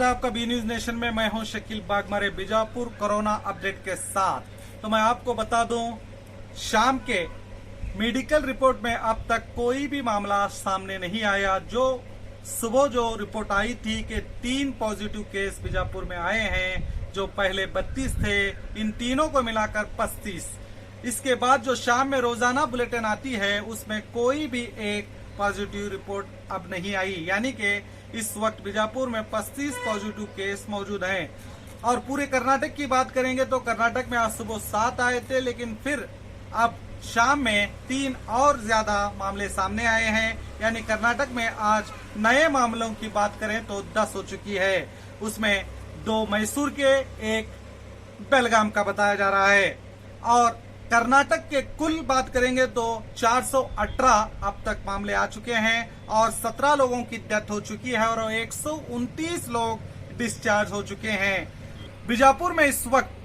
स्वागत है आपका बी न्यूज नेशन में। मैं हूं शकील बागमारे बीजापुर कोरोना अपडेट के साथ। तो मैं आपको बता दूं, शाम के मेडिकल रिपोर्ट में अब तक कोई भी मामला सामने नहीं आया। जो सुबह जो रिपोर्ट आई थी कि 3 पॉजिटिव केस बीजापुर में आए हैं, जो पहले 32 थे, इन तीनों को मिलाकर 35। इसके बाद जो शाम में रोजाना बुलेटिन आती है उसमें कोई भी एक पॉजिटिव रिपोर्ट अब नहीं आई, यानी कि इस वक्त बीजापुर में 35 पॉजिटिव केस मौजूद हैं। और पूरे कर्नाटक की बात करेंगे तो कर्नाटक में आज सुबह 7 आए थे, लेकिन फिर अब शाम में 3 और ज्यादा मामले सामने आए हैं। यानी कर्नाटक में आज नए मामलों की बात करें तो 10 हो चुकी है। उसमें 2 मैसूर के, 1 बेलगाम का बताया जा रहा है। और कर्नाटक के कुल बात करेंगे तो 418 अब तक मामले आ चुके हैं और 17 लोगों की डेथ हो चुकी है और 129 लोग डिस्चार्ज हो चुके हैं। बीजापुर में इस वक्त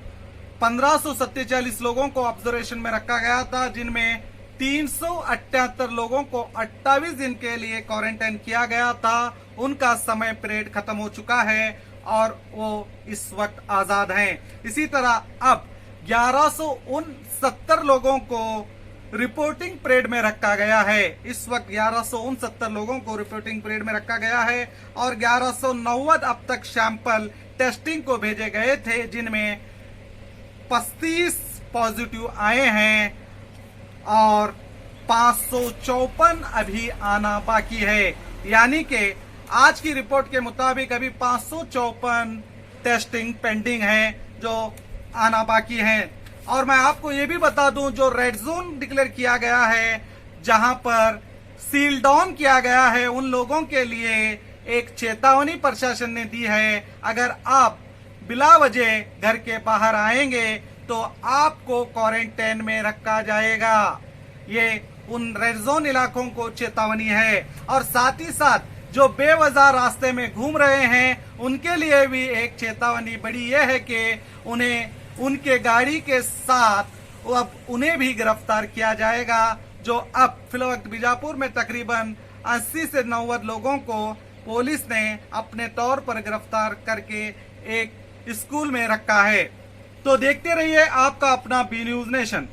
1547 लोगों को ऑब्जर्वेशन में रखा गया था, जिनमें 378 लोगों को 28 दिन के लिए क्वारंटाइन किया गया था। उनका समय पीरियड खत्म हो चुका है और वो इस वक्त आजाद हैं। इसी तरह अब 1169 लोगों को रिपोर्टिंग पीरियड में रखा गया है। इस वक्त 1169 लोगों को रिपोर्टिंग पीरियड में रखा गया है और 1190 अब तक सैंपल टेस्टिंग को भेजे गए थे, जिनमें 35 पॉजिटिव आए हैं और 554 अभी आना बाकी है। यानी कि आज की रिपोर्ट के मुताबिक अभी 554 टेस्टिंग पेंडिंग है जो आना बाकी है। और मैं आपको ये भी बता दूं, जो रेड जोन डिक्लेयर किया गया है, जहां पर सील डाउन किया गया है, उन लोगों के लिए एक चेतावनी प्रशासन ने दी है। अगर आप बिला वजह घर के बाहर आएंगे तो आपको क्वारंटाइन में रखा जाएगा। ये उन रेड जोन इलाकों को चेतावनी है। और साथ ही साथ जो बेवजह रास्ते में घूम रहे हैं उनके लिए भी एक चेतावनी बड़ी यह है कि उन्हें उनके गाड़ी के साथ अब उन्हें भी गिरफ्तार किया जाएगा। जो अब फिलहाल बीजापुर में तकरीबन 80 से 90 लोगों को पुलिस ने अपने तौर पर गिरफ्तार करके एक स्कूल में रखा है। तो देखते रहिए आपका अपना बी न्यूज नेशन।